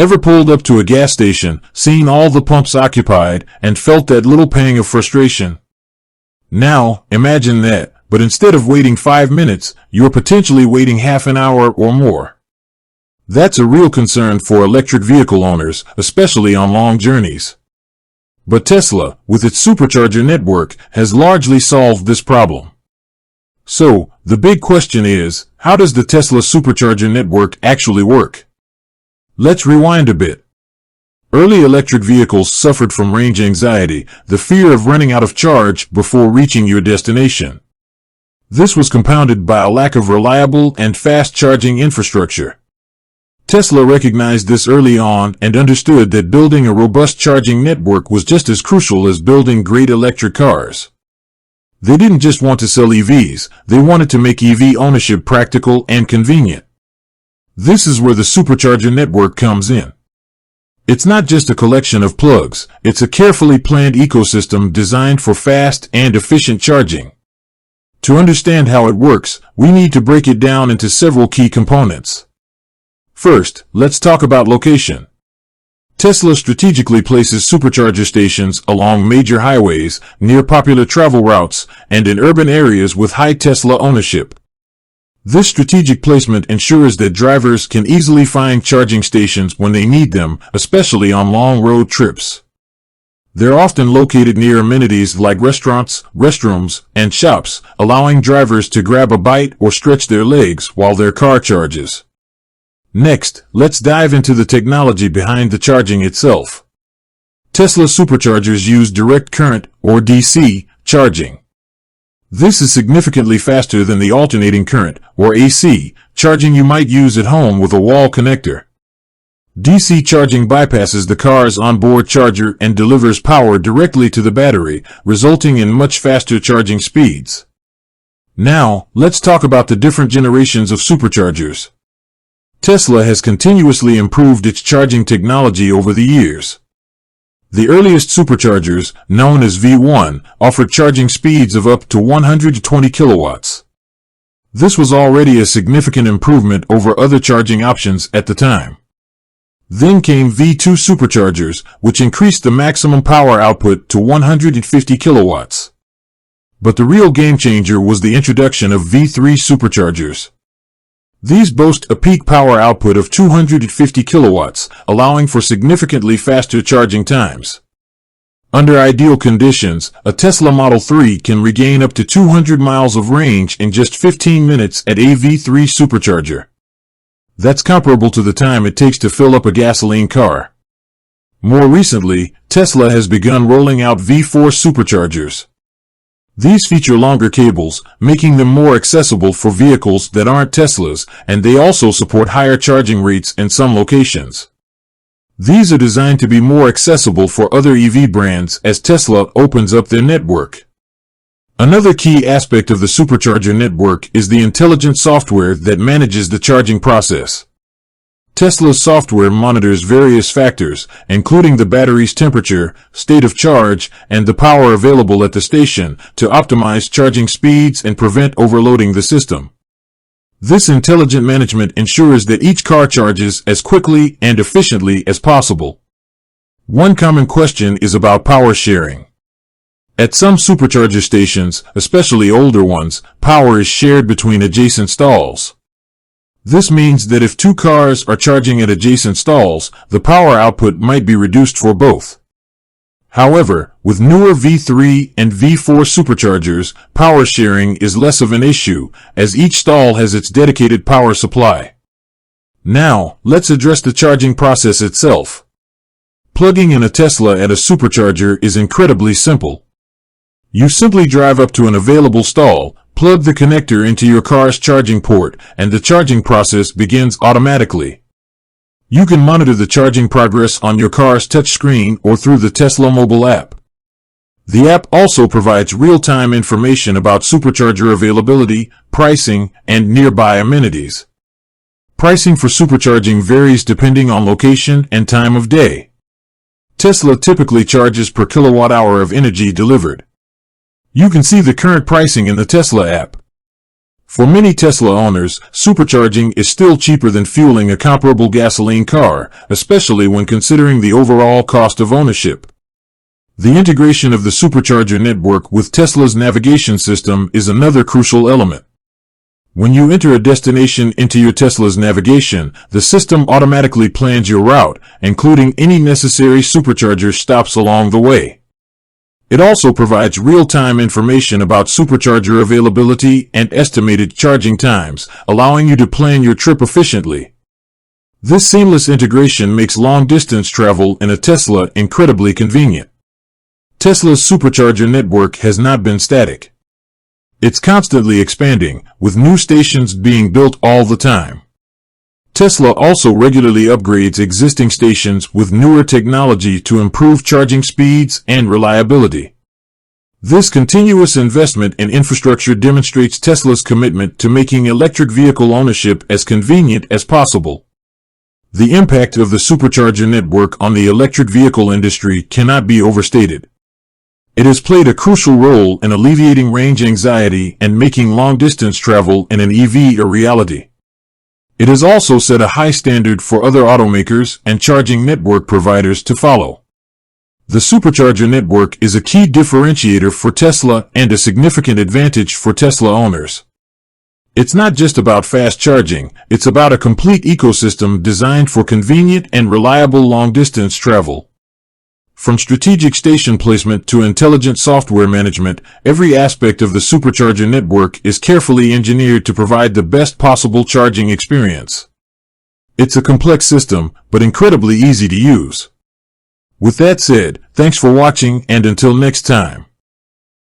Ever pulled up to a gas station, seen all the pumps occupied, and felt that little pang of frustration? Now, imagine that, but instead of waiting 5 minutes, you're potentially waiting half an hour or more. That's a real concern for electric vehicle owners, especially on long journeys. But Tesla, with its supercharger network, has largely solved this problem. So, the big question is, how does the Tesla Supercharger network actually work? Let's rewind a bit. Early electric vehicles suffered from range anxiety, the fear of running out of charge before reaching your destination. This was compounded by a lack of reliable and fast charging infrastructure. Tesla recognized this early on and understood that building a robust charging network was just as crucial as building great electric cars. They didn't just want to sell EVs, they wanted to make EV ownership practical and convenient. This is where the supercharger network comes in. It's not just a collection of plugs, it's a carefully planned ecosystem designed for fast and efficient charging. To understand how it works, we need to break it down into several key components. First, let's talk about location. Tesla strategically places supercharger stations along major highways, near popular travel routes, and in urban areas with high Tesla ownership. This strategic placement ensures that drivers can easily find charging stations when they need them, especially on long road trips. They're often located near amenities like restaurants, restrooms, and shops, allowing drivers to grab a bite or stretch their legs while their car charges. Next, let's dive into the technology behind the charging itself. Tesla superchargers use direct current, or DC, charging. This is significantly faster than the alternating current, or AC, charging you might use at home with a wall connector. DC charging bypasses the car's onboard charger and delivers power directly to the battery, resulting in much faster charging speeds. Now, let's talk about the different generations of superchargers. Tesla has continuously improved its charging technology over the years. The earliest superchargers, known as V1, offered charging speeds of up to 120 kilowatts. This was already a significant improvement over other charging options at the time. Then came V2 superchargers, which increased the maximum power output to 150 kilowatts. But the real game changer was the introduction of V3 superchargers. These boast a peak power output of 250 kilowatts, allowing for significantly faster charging times. Under ideal conditions, a Tesla Model 3 can regain up to 200 miles of range in just 15 minutes at a V3 supercharger. That's comparable to the time it takes to fill up a gasoline car. More recently, Tesla has begun rolling out V4 superchargers. These feature longer cables, making them more accessible for vehicles that aren't Teslas, and they also support higher charging rates in some locations. These are designed to be more accessible for other EV brands as Tesla opens up their network. Another key aspect of the supercharger network is the intelligent software that manages the charging process. Tesla's software monitors various factors, including the battery's temperature, state of charge, and the power available at the station, to optimize charging speeds and prevent overloading the system. This intelligent management ensures that each car charges as quickly and efficiently as possible. One common question is about power sharing. At some supercharger stations, especially older ones, power is shared between adjacent stalls. This means that if two cars are charging at adjacent stalls, the power output might be reduced for both. However, with newer V3 and V4 superchargers, power sharing is less of an issue, as each stall has its dedicated power supply. Now, let's address the charging process itself. Plugging in a Tesla at a supercharger is incredibly simple. You simply drive up to an available stall, plug the connector into your car's charging port, and the charging process begins automatically. You can monitor the charging progress on your car's touchscreen or through the Tesla mobile app. The app also provides real-time information about supercharger availability, pricing, and nearby amenities. Pricing for supercharging varies depending on location and time of day. Tesla typically charges per kilowatt-hour of energy delivered. You can see the current pricing in the Tesla app. For many Tesla owners, supercharging is still cheaper than fueling a comparable gasoline car, especially when considering the overall cost of ownership. The integration of the supercharger network with Tesla's navigation system is another crucial element. When you enter a destination into your Tesla's navigation, the system automatically plans your route, including any necessary supercharger stops along the way. It also provides real-time information about supercharger availability and estimated charging times, allowing you to plan your trip efficiently. This seamless integration makes long-distance travel in a Tesla incredibly convenient. Tesla's supercharger network has not been static. It's constantly expanding, with new stations being built all the time. Tesla also regularly upgrades existing stations with newer technology to improve charging speeds and reliability. This continuous investment in infrastructure demonstrates Tesla's commitment to making electric vehicle ownership as convenient as possible. The impact of the supercharger network on the electric vehicle industry cannot be overstated. It has played a crucial role in alleviating range anxiety and making long-distance travel in an EV a reality. It has also set a high standard for other automakers and charging network providers to follow. The supercharger network is a key differentiator for Tesla and a significant advantage for Tesla owners. It's not just about fast charging, it's about a complete ecosystem designed for convenient and reliable long-distance travel. From strategic station placement to intelligent software management, every aspect of the supercharger network is carefully engineered to provide the best possible charging experience. It's a complex system, but incredibly easy to use. With that said, thanks for watching, and until next time.